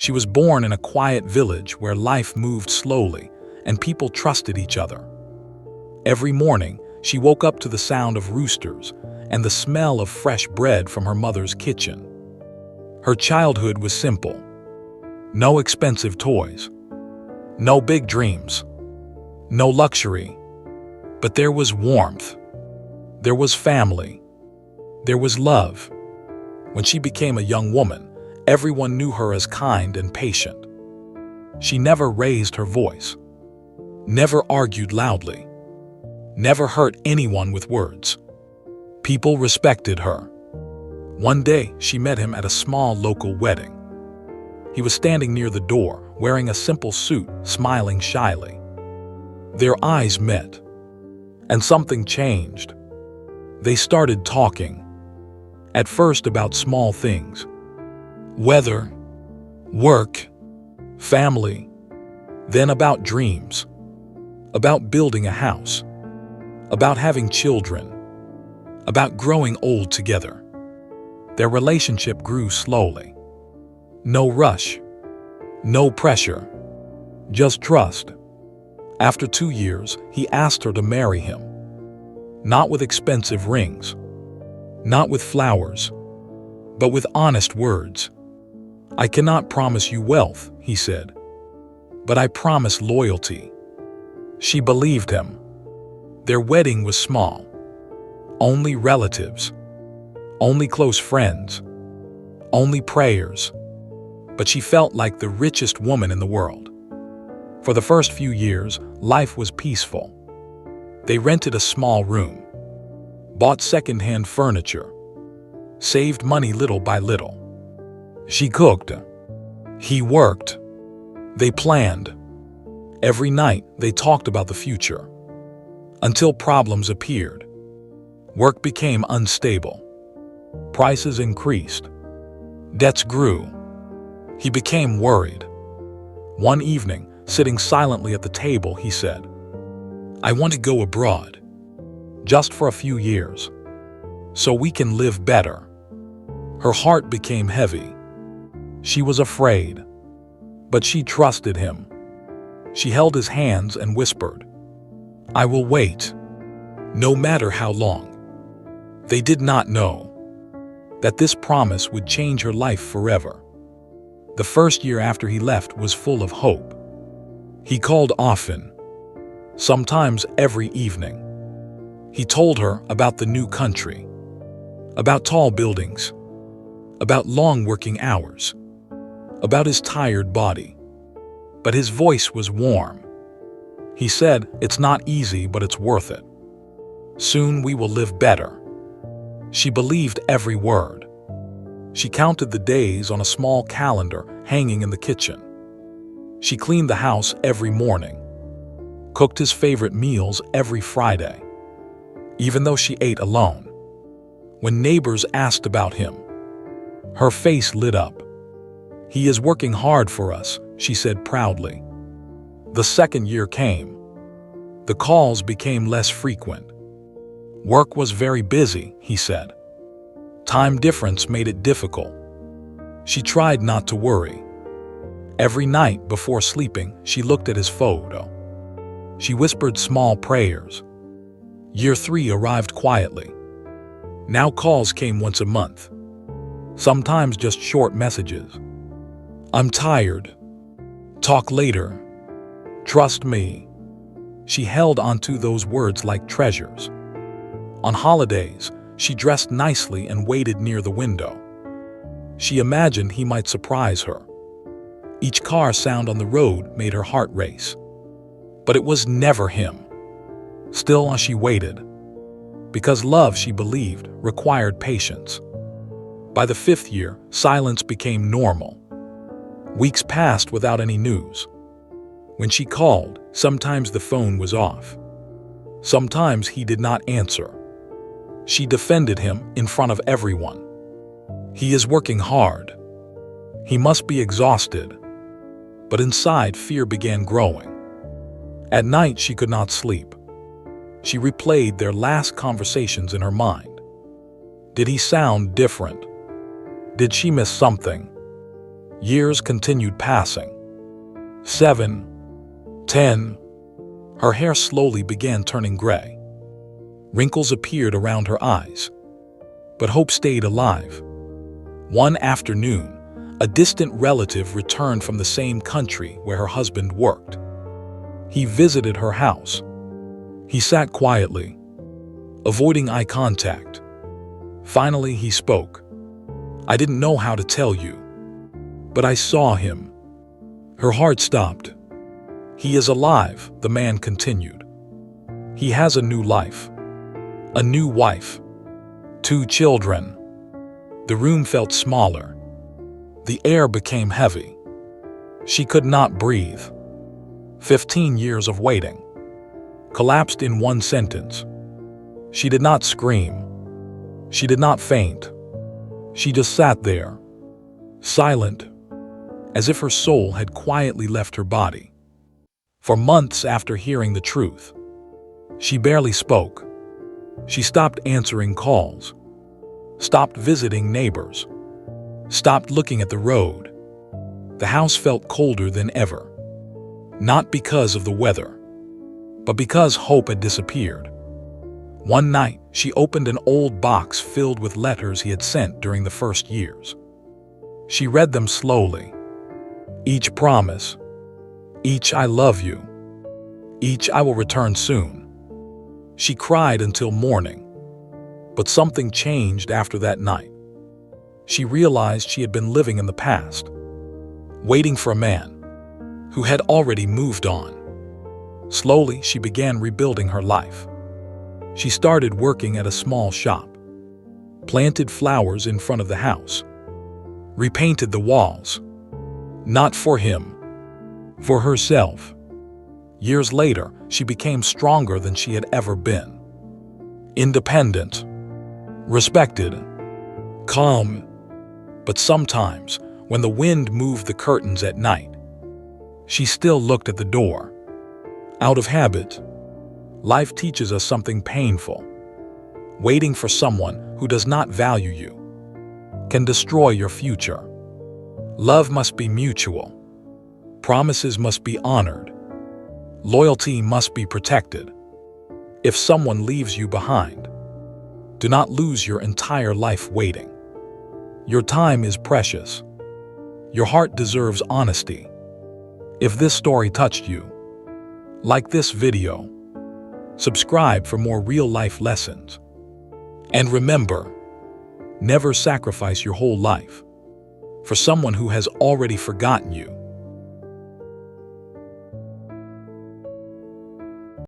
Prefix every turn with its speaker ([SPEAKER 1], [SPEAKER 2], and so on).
[SPEAKER 1] She was born in a quiet village where life moved slowly and people trusted each other. Every morning, she woke up to the sound of roosters and the smell of fresh bread from her mother's kitchen. Her childhood was simple. No expensive toys. No big dreams. No luxury. But there was warmth. There was family. There was love. When she became a young woman, everyone knew her as kind and patient. She never raised her voice. Never argued loudly. Never hurt anyone with words. People respected her. One day, she met him at a small local wedding. He was standing near the door, wearing a simple suit, smiling shyly. Their eyes met, and something changed. They started talking, at first about small things. Weather, work, family, then about dreams, about building a house, about having children, about growing old together. Their relationship grew slowly. No rush, no pressure, just trust. After 2 years, he asked her to marry him. Not with expensive rings, not with flowers, but with honest words. "I cannot promise you wealth," he said, "but I promise loyalty." She believed him. Their wedding was small. Only relatives, only close friends, only prayers. But she felt like the richest woman in the world. For the first few years, life was peaceful. They rented a small room, bought second-hand furniture, saved money little by little. She cooked. He worked. They planned. Every night, they talked about the future. Until problems appeared. Work became unstable. Prices increased. Debts grew. He became worried. One evening, sitting silently at the table, he said, "I want to go abroad, just for a few years, so we can live better." Her heart became heavy. She was afraid, but she trusted him. She held his hands and whispered, "I will wait, no matter how long." They did not know that this promise would change her life forever. The first year after he left was full of hope. He called often, sometimes every evening. He told her about the new country, about tall buildings, about long working hours, about his tired body. But his voice was warm. He said, "It's not easy, but it's worth it. Soon we will live better." She believed every word. She counted the days on a small calendar hanging in the kitchen. She cleaned the house every morning, cooked his favorite meals every Friday, even though she ate alone. When neighbors asked about him, her face lit up. "He is working hard for us," she said proudly. The second year came. The calls became less frequent. Work was very busy, he said. Time difference made it difficult. She tried not to worry. Every night before sleeping, she looked at his photo. She whispered small prayers. Year 3 arrived quietly. Now calls came once a month. Sometimes just short messages. "I'm tired. Talk later. Trust me." She held onto those words like treasures. On holidays, she dressed nicely and waited near the window. She imagined he might surprise her. Each car sound on the road made her heart race. But it was never him. Still, she waited. Because love, she believed, required patience. By the 5th year, silence became normal. Weeks passed without any news. When she called, sometimes the phone was off. Sometimes he did not answer. She defended him in front of everyone. "He is working hard. He must be exhausted." But inside, fear began growing. At night, she could not sleep. She replayed their last conversations in her mind. Did he sound different? Did she miss something? Years continued passing. 7, 10. Her hair slowly began turning gray. Wrinkles appeared around her eyes. But hope stayed alive. One afternoon, a distant relative returned from the same country where her husband worked. He visited her house. He sat quietly, avoiding eye contact. Finally, he spoke. "I didn't know how to tell you, but I saw him." Her heart stopped. "He is alive," the man continued. "He has a new life, a new wife, 2 children." The room felt smaller. The air became heavy. She could not breathe. 15 years of waiting collapsed in one sentence. She did not scream. She did not faint. She just sat there, silent, as if her soul had quietly left her body. For months after hearing the truth, she barely spoke. She stopped answering calls, stopped visiting neighbors, stopped looking at the road. The house felt colder than ever, not because of the weather, but because hope had disappeared. One night, she opened an old box filled with letters he had sent during the first years. She read them slowly. Each promise, each "I love you," each "I will return soon." She cried until morning, but something changed after that night. She realized she had been living in the past, waiting for a man who had already moved on. Slowly, she began rebuilding her life. She started working at a small shop, planted flowers in front of the house, repainted the walls. Not for him, for herself. Years later, she became stronger than she had ever been. Independent, respected, calm. But sometimes, when the wind moved the curtains at night, she still looked at the door. Out of habit. Life teaches us something painful. Waiting for someone who does not value you can destroy your future. Love must be mutual. Promises must be honored. Loyalty must be protected. If someone leaves you behind, do not lose your entire life waiting. Your time is precious. Your heart deserves honesty. If this story touched you, like this video, subscribe for more real-life lessons. And remember, never sacrifice your whole life for someone who has already forgotten you.